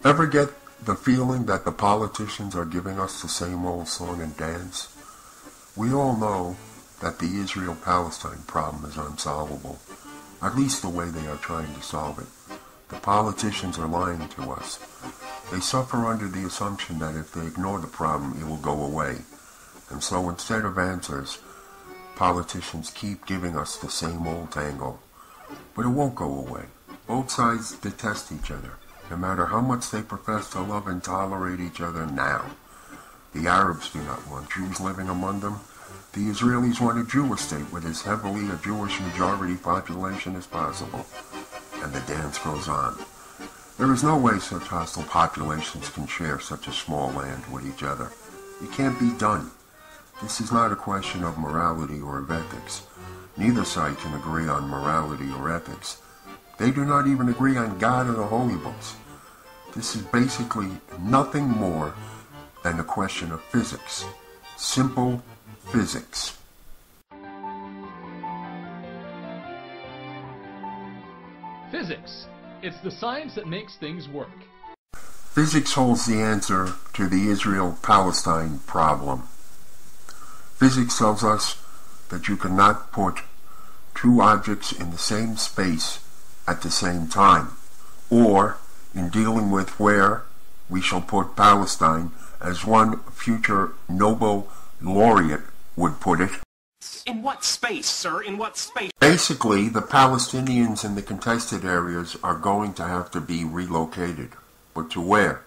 Ever get the feeling that the politicians are giving us the same old song and dance? We all know that the Israel-Palestine problem is unsolvable, at least the way they are trying to solve it. The politicians are lying to us. They suffer under the assumption that if they ignore the problem, it will go away. And so instead of answers, politicians keep giving us the same old tango. But it won't go away. Both sides detest each other, no matter how much they profess to love and tolerate each other now. The Arabs do not want Jews living among them. The Israelis want a Jewish state with as heavily a Jewish majority population as possible. And the dance goes on. There is no way such hostile populations can share such a small land with each other. It can't be done. This is not a question of morality or of ethics. Neither side can agree on morality or ethics. They do not even agree on God or the Holy Books. This is basically nothing more than a question of physics. Simple physics. Physics. It's the science that makes things work. Physics holds the answer to the Israel-Palestine problem. Physics tells us that you cannot put two objects in the same space at the same time, or in dealing with where we shall put Palestine, as one future Nobel laureate would put it. In what space, sir? In what space? Basically, the Palestinians in the contested areas are going to have to be relocated. But to where?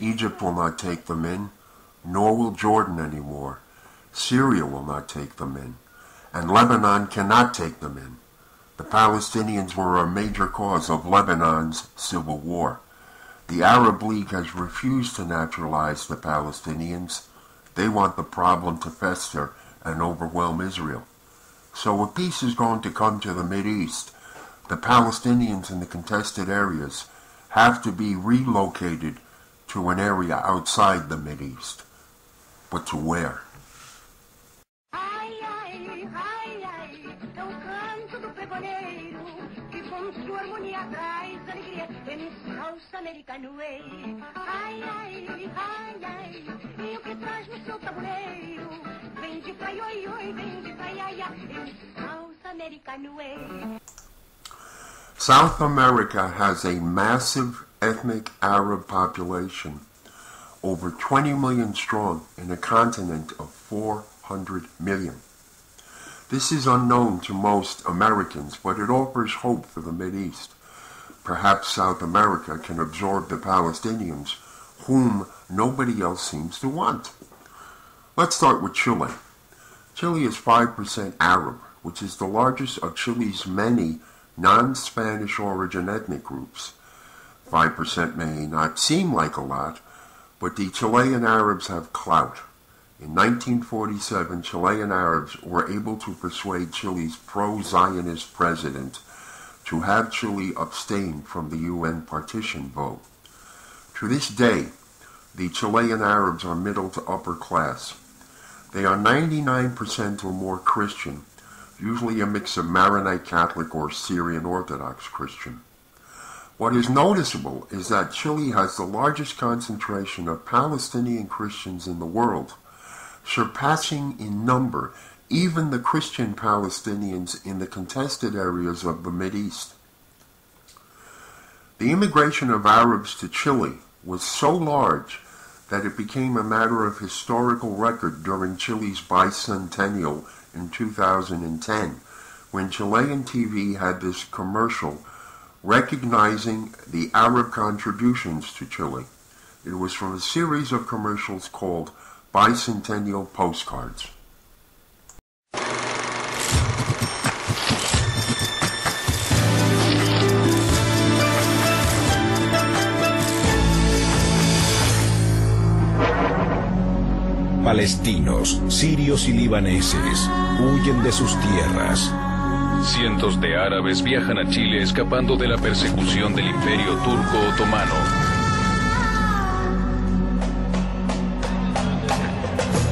Egypt will not take them in, nor will Jordan anymore. Syria will not take them in, and Lebanon cannot take them in. The Palestinians were a major cause of Lebanon's civil war. The Arab League has refused to naturalize the Palestinians. They want the problem to fester and overwhelm Israel. So if peace is going to come to the Mideast, the Palestinians in the contested areas have to be relocated to an area outside the Mideast. But to where? South America has a massive ethnic Arab population, over 20 million strong, in a continent of 400 million. This is unknown to most Americans, but it offers hope for the Mideast. Perhaps South America can absorb the Palestinians, whom nobody else seems to want. Let's start with Chile. Chile is 5% Arab, which is the largest of Chile's many non-Spanish origin ethnic groups. 5% may not seem like a lot, but the Chilean Arabs have clout. In 1947, Chilean Arabs were able to persuade Chile's pro-Zionist president to have Chile abstain from the UN partition vote. To this day, the Chilean Arabs are middle to upper class. They are 99% or more Christian, usually a mix of Maronite Catholic or Syrian Orthodox Christian. What is noticeable is that Chile has the largest concentration of Palestinian Christians in the world, surpassing in number even the Christian Palestinians in the contested areas of the Mideast. The immigration of Arabs to Chile was so large that it became a matter of historical record during Chile's bicentennial in 2010, when Chilean TV had this commercial recognizing the Arab contributions to Chile. It was from a series of commercials called Bicentennial Postcards. Palestinos, sirios y libaneses huyen de sus tierras. Cientos de árabes viajan a Chile escapando de la persecución del Imperio Turco Otomano.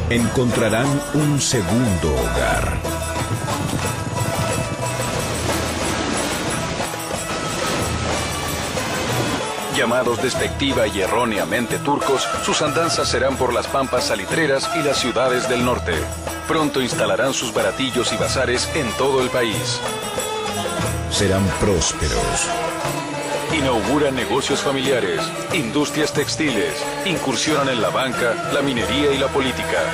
Encontrarán un segundo hogar. Llamados despectiva y erróneamente turcos, sus andanzas serán por las pampas salitreras y las ciudades del norte. Pronto instalarán sus baratillos y bazares en todo el país. Serán prósperos. Inauguran negocios familiares, industrias textiles, incursionan en la banca, la minería y la política.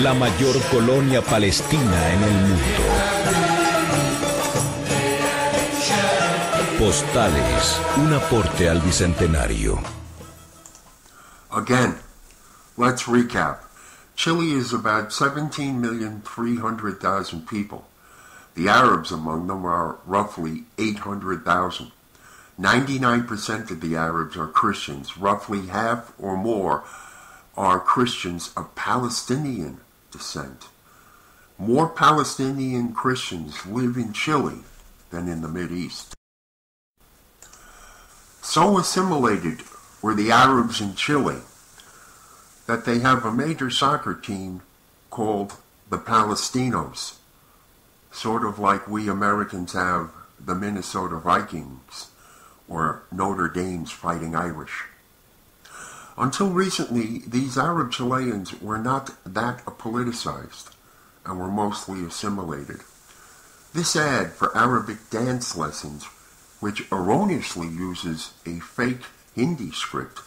La mayor colonia palestina en el mundo. Postales, un aporte al bicentenario. Again, let's recap. Chile is about 17,300,000 people. The Arabs among them are roughly 800,000. 99% of the Arabs are Christians. Roughly half or more are Christians of Palestinian descent. More Palestinian Christians live in Chile than in the Mideast. So assimilated were the Arabs in Chile that they have a major soccer team called the Palestinos, sort of like we Americans have the Minnesota Vikings or Notre Dame's Fighting Irish. Until recently, these Arab Chileans were not that politicized and were mostly assimilated. This ad for Arabic dance lessons, which erroneously uses a fake Hindi script,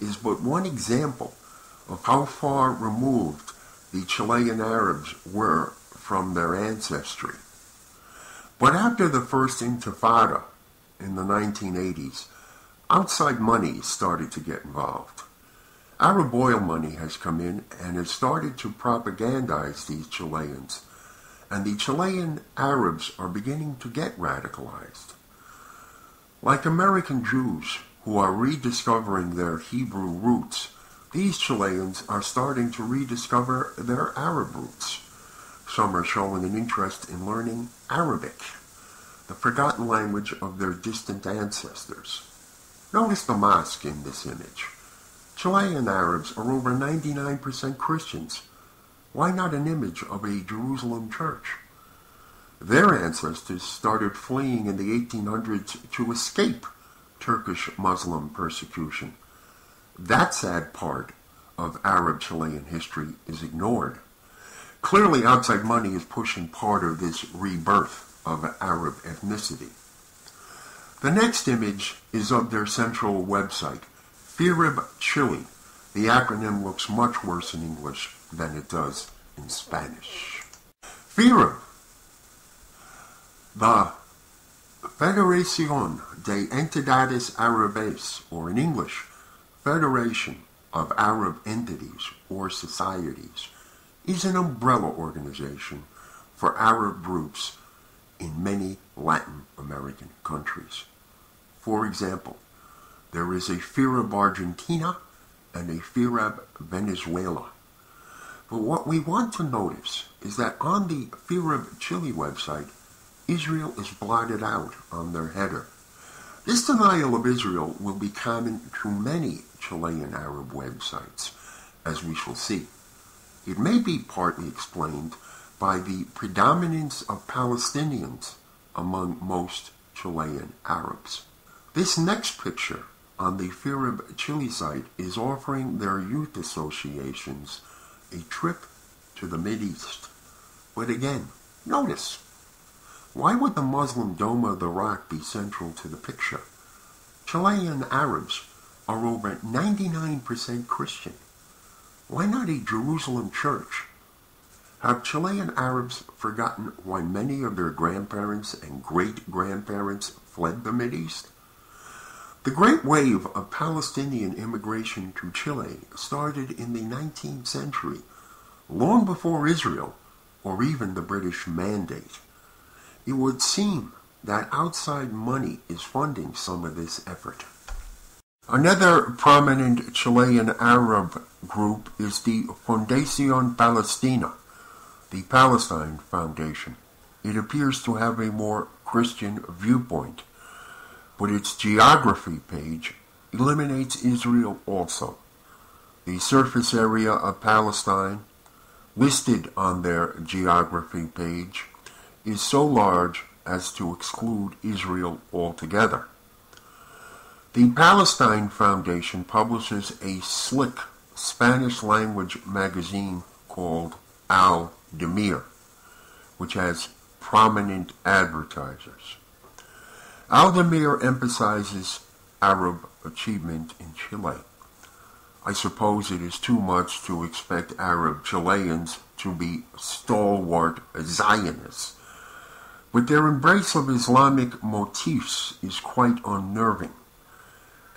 is but one example of how far removed the Chilean Arabs were from their ancestry. But after the first Intifada in the 1980s, outside money started to get involved. Arab oil money has come in and has started to propagandize these Chileans, and the Chilean Arabs are beginning to get radicalized. Like American Jews who are rediscovering their Hebrew roots, these Chileans are starting to rediscover their Arab roots. Some are showing an interest in learning Arabic, the forgotten language of their distant ancestors. Notice the mosque in this image. Chilean Arabs are over 99% Christians. Why not an image of a Jerusalem church? Their ancestors started fleeing in the 1800s to escape Turkish Muslim persecution. That sad part of Arab Chilean history is ignored. Clearly, outside money is pushing part of this rebirth of Arab ethnicity. The next image is of their central website, FIRB Chile. The acronym looks much worse in English than it does in Spanish. FIRB, the Federación de Entidades Árabes, or in English, Federation of Arab Entities or Societies, is an umbrella organization for Arab groups in many Latin American countries. For example, there is a FIRB Argentina and a FIRB Venezuela. But what we want to notice is that on the FIRB Chile website, Israel is blotted out on their header. This denial of Israel will be common to many Chilean Arab websites, as we shall see. It may be partly explained by the predominance of Palestinians among most Chilean Arabs. This next picture on the FIRB Chile site is offering their youth associations a trip to the Mideast. But again, notice, why would the Muslim Dome of the Rock be central to the picture? Chilean Arabs are over 99% Christian. Why not a Jerusalem church? Have Chilean Arabs forgotten why many of their grandparents and great-grandparents fled the Mideast? The great wave of Palestinian immigration to Chile started in the 19th century, long before Israel or even the British Mandate. It would seem that outside money is funding some of this effort. Another prominent Chilean Arab group is the Fundación Palestina, the Palestine Foundation. It appears to have a more Christian viewpoint, but its geography page eliminates Israel also. The surface area of Palestine, listed on their geography page, is so large as to exclude Israel altogether. The Palestine Foundation publishes a slick Spanish-language magazine called Al Demir, which has prominent advertisers. Al Demir emphasizes Arab achievement in Chile. I suppose it is too much to expect Arab Chileans to be stalwart Zionists, but their embrace of Islamic motifs is quite unnerving,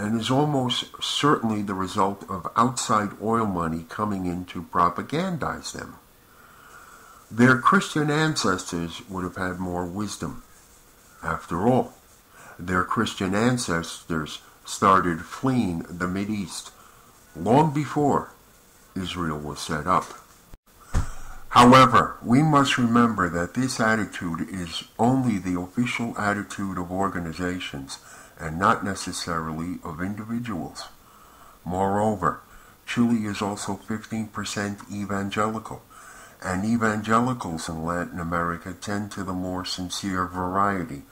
and is almost certainly the result of outside oil money coming in to propagandize them. Their Christian ancestors would have had more wisdom. After all, their Christian ancestors started fleeing the Mideast long before Israel was set up. However, we must remember that this attitude is only the official attitude of organizations and not necessarily of individuals. Moreover, Chile is also 15% evangelical, and evangelicals in Latin America tend to the more sincere variety,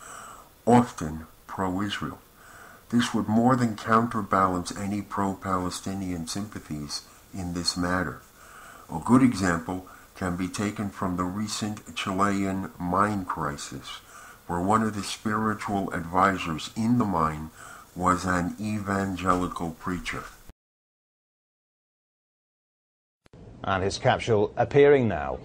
often pro-Israel. This would more than counterbalance any pro-Palestinian sympathies in this matter. A good example can be taken from the recent Chilean mine crisis, where one of the spiritual advisors in the mine was an evangelical preacher. And his capsule appearing now.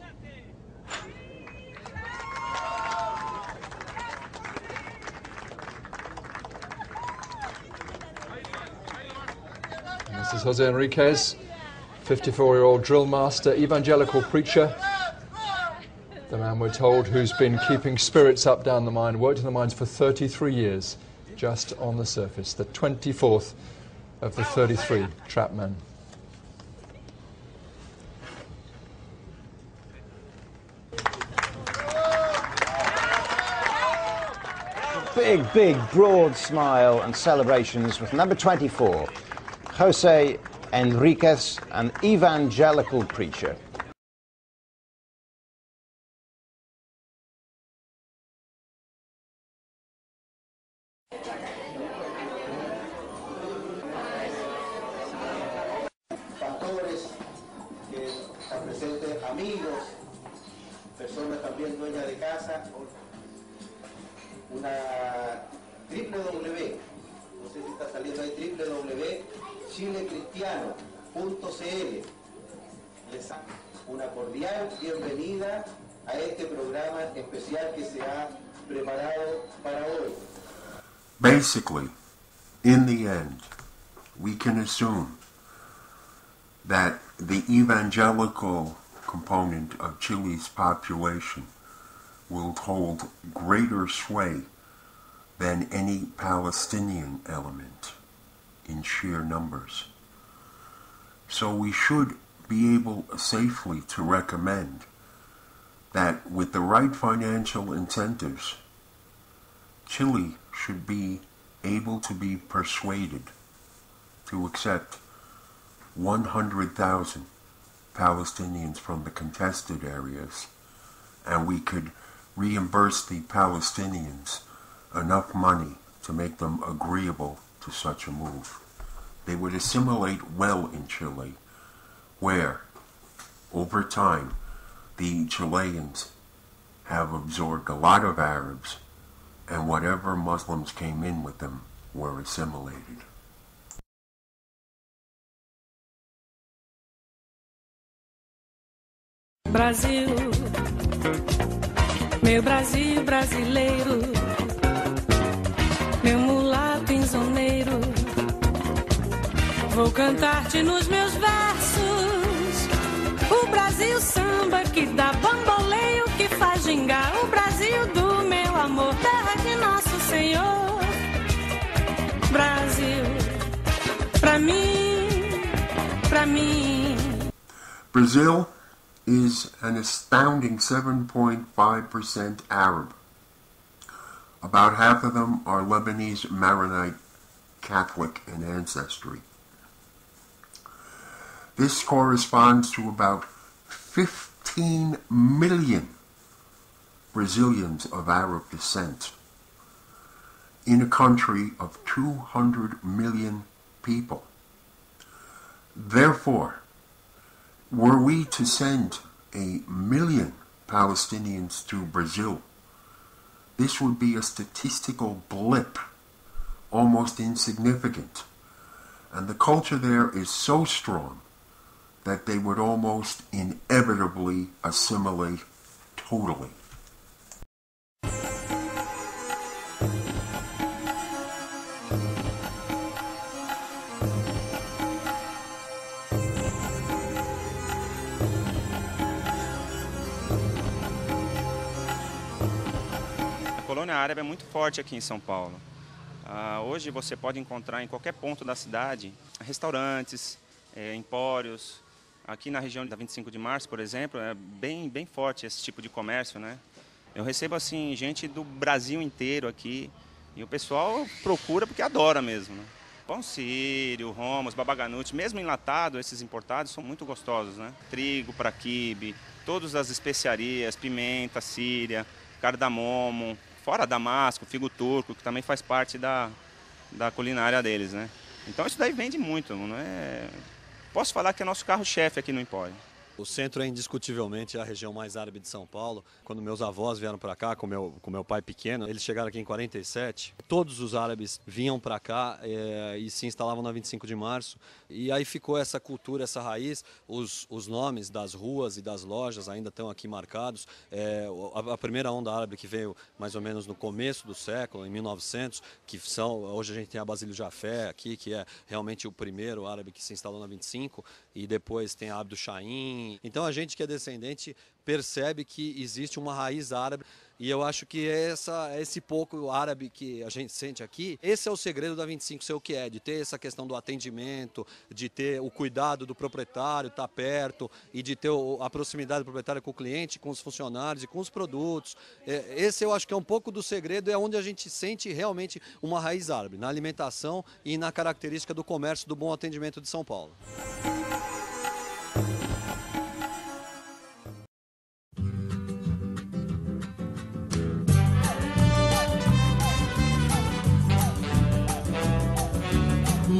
This is Jose Enriquez, 54-year-old drill master, evangelical preacher. The man, we're told, who's been keeping spirits up down the mine, worked in the mines for 33 years, just on the surface, the 24th of the 33 trapped men. Big, broad smile and celebrations with number 24, Jose Enriquez, an evangelical preacher. Pastores que están presentes, amigos, personas también dueñas de casa, una www, no sé si está saliendo ahí, www.chilecristiano.cl. Les da una cordial bienvenida a este programa especial que se ha preparado para hoy. Basically, in the end, we can assume that the evangelical component of Chile's population will hold greater sway than any Palestinian element in sheer numbers. So we should be able safely to recommend that with the right financial incentives, Chile should be able to be persuaded to accept 100,000 Palestinians from the contested areas, and we could reimburse the Palestinians enough money to make them agreeable to such a move. They would assimilate well in Chile, where, over time, the Chileans have absorbed a lot of Arabs, and whatever Muslims came in with them were assimilated. Brasil, meu Brasil brasileiro, meu mulato insoneiro, vou cantar-te nos meus versos. O Brasil samba que dá bamboleio, que faz gingar. O Brasil do meu amor, terra de nosso Senhor. Brasil, pra mim, pra mim. Brazil is an astounding 7.5% Arab. About half of them are Lebanese Maronite Catholic in ancestry. This corresponds to about 15 million Brazilians of Arab descent. in a country of 200 million people. Therefore, were we to send 1 million Palestinians to Brazil, this would be a statistical blip, almost insignificant. And the culture there is so strong that they would almost inevitably assimilate totally. A colônia árabe é muito forte aqui em São Paulo. Hoje você pode encontrar em qualquer ponto da cidade restaurantes, empórios. Aqui na região da 25 de março, por exemplo, é bem forte esse tipo de comércio, né? Eu recebo assim gente do Brasil inteiro aqui e o pessoal procura porque adora mesmo, né? Pão sírio, romos, babaganute, mesmo enlatado, esses importados são muito gostosos, né? Trigo para quibe, todas as especiarias, pimenta síria, cardamomo, fora damasco, figo turco, que também faz parte da culinária deles, né? Então isso daí vende muito, não é? Posso falar que é nosso carro-chefe aqui no Empório. O centro é indiscutivelmente a região mais árabe de São Paulo. Quando meus avós vieram para cá, com meu pai pequeno, eles chegaram aqui em 47. Todos os árabes vinham para cá e se instalavam na 25 de março. E aí ficou essa cultura, essa raiz. Os nomes das ruas e das lojas ainda estão aqui marcados. A primeira onda árabe que veio mais ou menos no começo do século, em 1900, hoje a gente tem a Basílio Jafé aqui, que é realmente o primeiro árabe que se instalou na 25, e depois tem a Abdo Shahin. Então a gente que é descendente percebe que existe uma raiz árabe, e eu acho que esse pouco árabe que a gente sente aqui, esse é o segredo da 25 ser o que é, de ter essa questão do atendimento, de ter o cuidado do proprietário, estar perto, e de ter a proximidade do proprietário com o cliente, com os funcionários e com os produtos. Esse eu acho que é um pouco do segredo, é onde a gente sente realmente uma raiz árabe, na alimentação e na característica do comércio, do bom atendimento de São Paulo.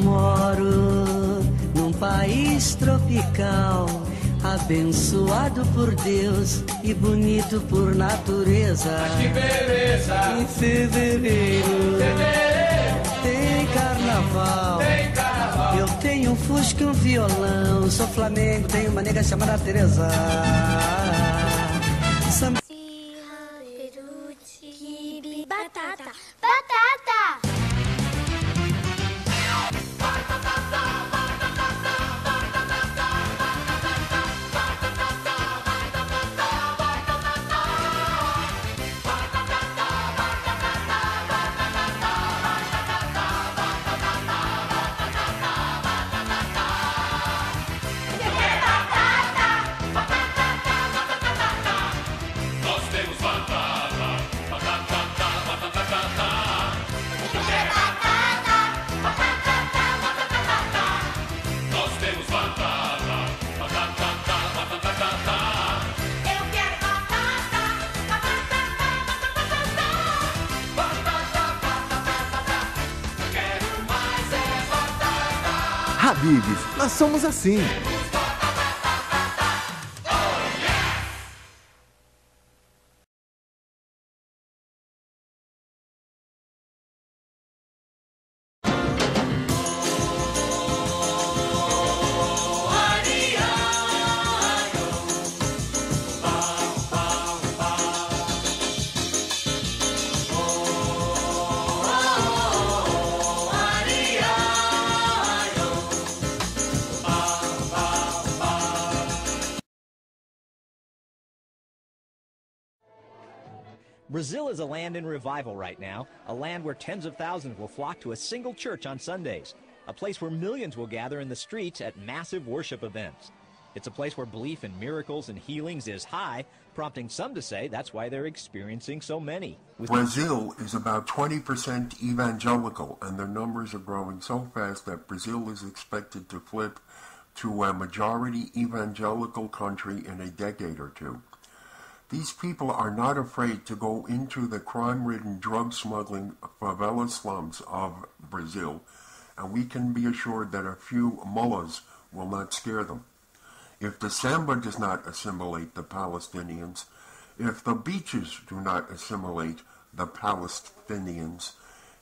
Moro num país tropical, abençoado por Deus e bonito por natureza. Mas que beleza! Em fevereiro tem carnaval. Eu tenho um fusca e um violão, sou flamengo, tenho uma nega chamada Teresa. Peru, quibe, batata, batata! Habibs, nós somos assim. Brazil is a land in revival right now, a land where tens of thousands will flock to a single church on Sundays, a place where millions will gather in the streets at massive worship events. It's a place where belief in miracles and healings is high, prompting some to say that's why they're experiencing so many. Brazil is about 20% evangelical, and their numbers are growing so fast that Brazil is expected to flip to a majority evangelical country in a decade or two. These people are not afraid to go into the crime-ridden, drug-smuggling favela slums of Brazil, and we can be assured that a few mullahs will not scare them. If the samba does not assimilate the Palestinians, if the beaches do not assimilate the Palestinians,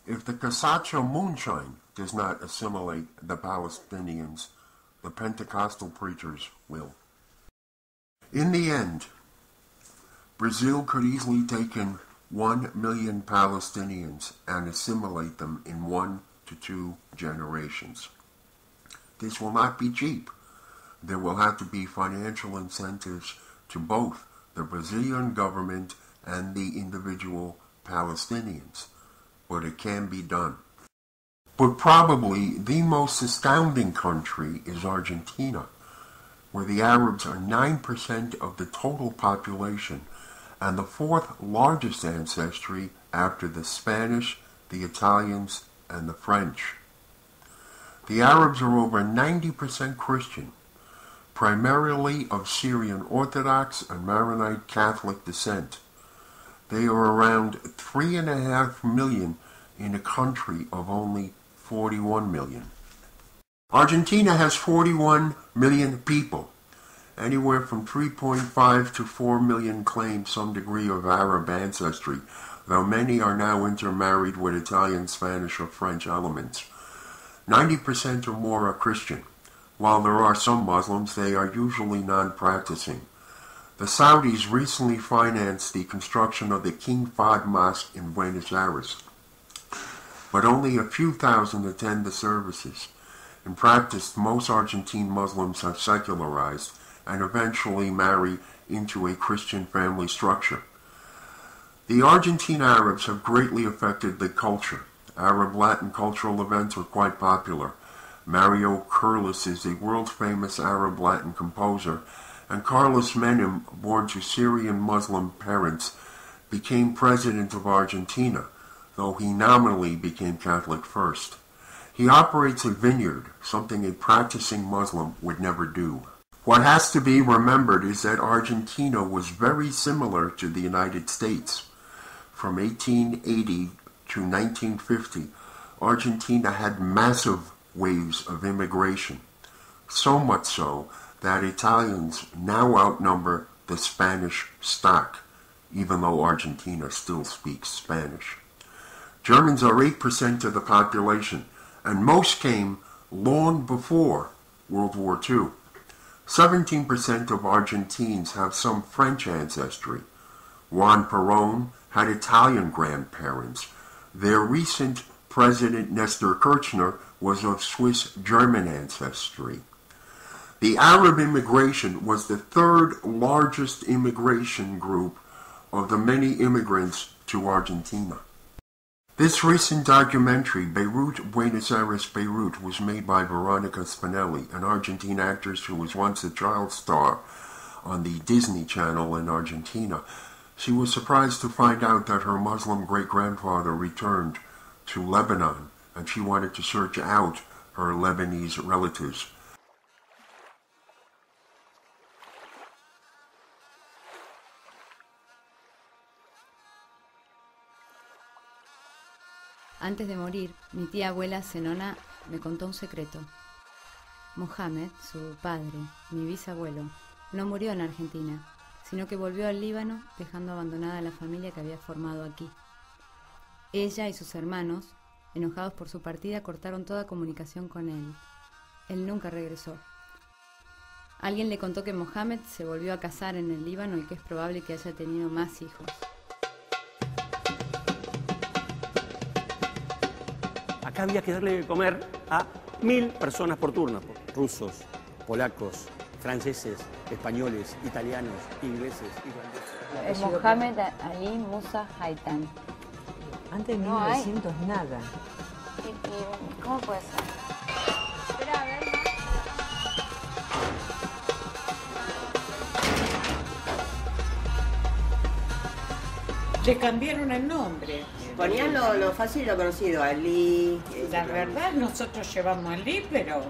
if the Casacha moonshine does not assimilate the Palestinians, the Pentecostal preachers will. In the end, Brazil could easily take in 1 million Palestinians and assimilate them in 1 to 2 generations. This will not be cheap. There will have to be financial incentives to both the Brazilian government and the individual Palestinians, but it can be done. But probably the most astounding country is Argentina, where the Arabs are 9% of the total population and the 4th largest ancestry after the Spanish, the Italians, and the French. The Arabs are over 90% Christian, primarily of Syrian Orthodox and Maronite Catholic descent. They are around 3.5 million in a country of only 41 million. Argentina has 41 million people. Anywhere from 3.5 to 4 million claim some degree of Arab ancestry, though many are now intermarried with Italian, Spanish, or French elements. 90% or more are Christian. While there are some Muslims, they are usually non-practicing. The Saudis recently financed the construction of the King Fahd Mosque in Buenos Aires, but only a few thousand attend the services. In practice, most Argentine Muslims have secularized and eventually marry into a Christian family structure. The Argentine Arabs have greatly affected the culture. Arab-Latin cultural events are quite popular. Mario Curlis is a world-famous Arab-Latin composer, and Carlos Menem, born to Syrian Muslim parents, became president of Argentina, though he nominally became Catholic first. He operates a vineyard, something a practicing Muslim would never do. What has to be remembered is that Argentina was very similar to the United States. From 1880 to 1950, Argentina had massive waves of immigration, so much so that Italians now outnumber the Spanish stock, even though Argentina still speaks Spanish. Germans are 8% of the population, and most came long before World War II. 17% of Argentines have some French ancestry. Juan Perón had Italian grandparents. Their recent President Nestor Kirchner was of Swiss-German ancestry. The Arab immigration was the 3rd largest immigration group of the many immigrants to Argentina. This recent documentary, Beirut, Buenos Aires, Beirut, was made by Veronica Spinelli, an Argentine actress who was once a child star on the Disney Channel in Argentina. She was surprised to find out that her Muslim great-grandfather returned to Lebanon, and she wanted to search out her Lebanese relatives. Antes de morir, mi tía abuela Zenona me contó un secreto. Mohamed, su padre, mi bisabuelo, no murió en Argentina, sino que volvió al Líbano dejando abandonada la familia que había formado aquí. Ella y sus hermanos, enojados por su partida, cortaron toda comunicación con él. Él nunca regresó. Alguien le contó que Mohamed se volvió a casar en el Líbano y que es probable que haya tenido más hijos. Acá había que darle de comer a 1000 personas por turno, rusos, polacos, franceses, españoles, italianos, ingleses, irlandeses. Mohamed Ali Musa Haitan. Antes de 1900 nada. ¿Cómo puede ser? Espera, a ver. Le cambiaron el nombre. Ponían lo fácil y lo conocido, Ali. La verdad, nosotros llevamos Ali, pero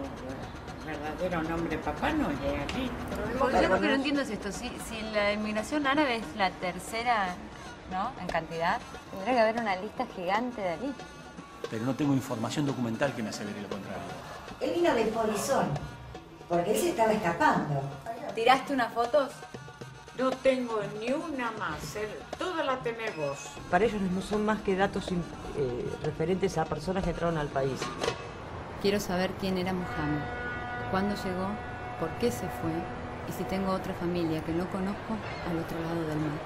verdadero nombre papá no llega aquí. Yo lo que no entiendo es esto, si la inmigración árabe es la tercera, ¿no?, en cantidad, tendría que haber una lista gigante de allí. Pero no tengo información documental que me asevere lo contrario. Él vino del polizón, porque él se estaba escapando. ¿Tiraste unas fotos? No tengo ni una más, todas las tenés vos. Para ellos no son más que datos referentes a personas que entraron al país. Quiero saber quién era Mohammed, cuándo llegó, por qué se fue y si tengo otra familia que no conozco al otro lado del mar.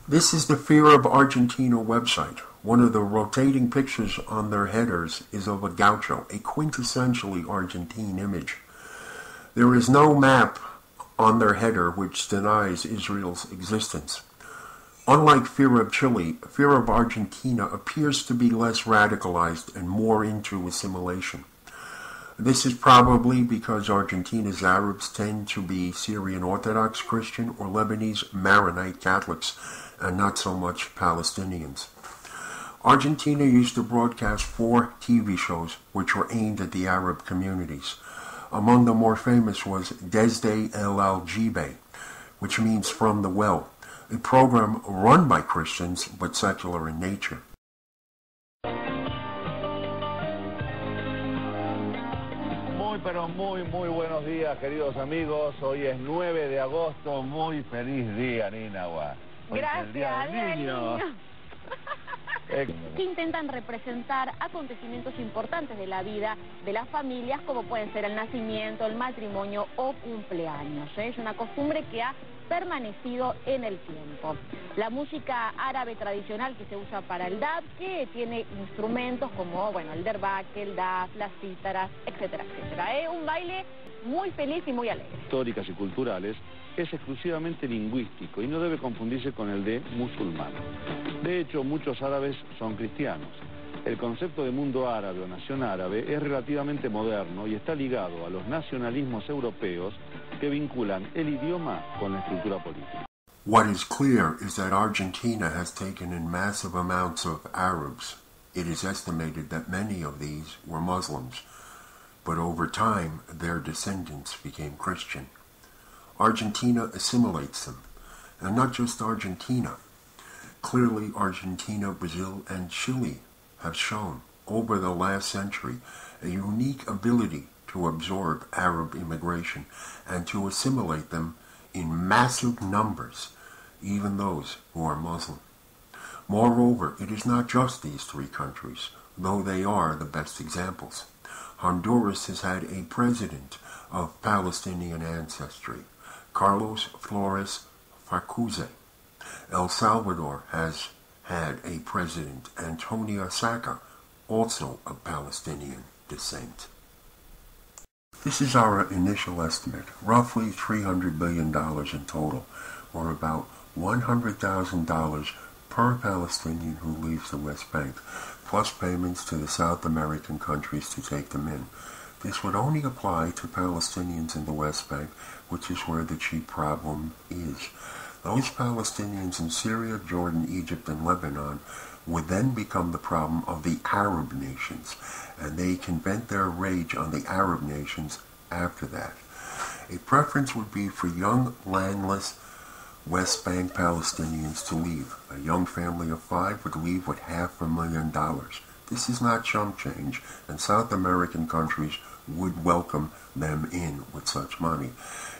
This is the Fear of Argentina website. One of the rotating pictures on their headers is of a gaucho, a quintessentially Argentine image. There is no map on their header which denies Israel's existence. Unlike Fear of Chile, Fear of Argentina appears to be less radicalized and more into assimilation. This is probably because Argentina's Arabs tend to be Syrian Orthodox Christian or Lebanese Maronite Catholics, and not so much Palestinians. Argentina used to broadcast 4 TV shows which were aimed at the Arab communities. Among the more famous was Desde el Aljibe, which means from the well, a program run by Christians but secular in nature. Muy buenos días, queridos amigos. Hoy es 9 de agosto. Muy feliz día, Ninagua. Gracias, Día del Niño. Que intentan representar acontecimientos importantes de la vida de las familias, como pueden ser el nacimiento, el matrimonio o cumpleaños. Es una costumbre que ha permanecido en el tiempo. La música árabe tradicional que se usa para el dab, que tiene instrumentos como, bueno, el derbaque, el daf, las cítaras, etcétera, etcétera. Es un baile muy feliz y muy alegre. Históricas y culturales, es exclusivamente lingüístico y no debe confundirse con el de musulmán. De hecho, muchos árabes son cristianos. El concepto de mundo árabe o nación árabe es relativamente moderno y está ligado a los nacionalismos europeos que vinculan el idioma con la estructura política. What is clear is that Argentina has taken in massive amounts of Arabs. It is estimated that many of these were Muslims, but over time their descendants became Christian. Argentina assimilates them, and not just Argentina. Clearly, Argentina, Brazil, and Chile have shown over the last century a unique ability to absorb Arab immigration and to assimilate them in massive numbers, even those who are Muslim. Moreover, it is not just these 3 countries, though they are the best examples. Honduras has had a president of Palestinian ancestry, Carlos Flores Facuse. El Salvador has had a president, Antonia Saca, also of Palestinian descent. This is our initial estimate, roughly $300 billion in total, or about $100,000 per Palestinian who leaves the West Bank, plus payments to the South American countries to take them in. This would only apply to Palestinians in the West Bank, which is where the chief problem is. Those Palestinians in Syria, Jordan, Egypt, and Lebanon would then become the problem of the Arab nations, and they can vent their rage on the Arab nations after that. A preference would be for young, landless West Bank Palestinians to leave. A young family of 5 would leave with $500,000. This is not chump change, and South American countries would welcome them in with such money.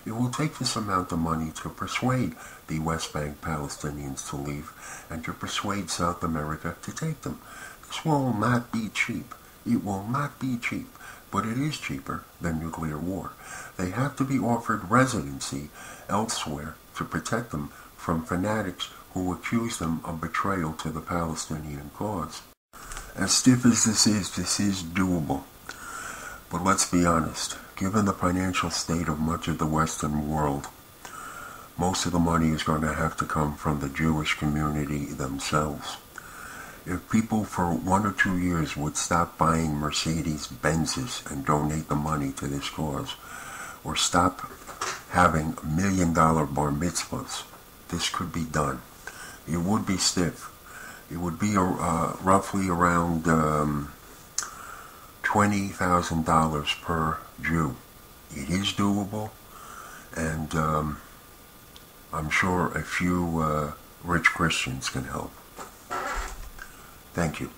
It will take this amount of money to persuade the West Bank Palestinians to leave and to persuade South America to take them. This will not be cheap. It will not be cheap, but it is cheaper than nuclear war. They have to be offered residency elsewhere to protect them from fanatics who accuse them of betrayal to the Palestinian cause. As stiff as this is doable. But let's be honest, given the financial state of much of the Western world, most of the money is going to have to come from the Jewish community themselves. If people for 1 or 2 years would stop buying Mercedes Benzes and donate the money to this cause, or stop having $1 million bar mitzvahs, this could be done. It would be stiff. It would be roughly around $20,000 per Jew. It is doable, and I'm sure a few rich Christians can help. Thank you.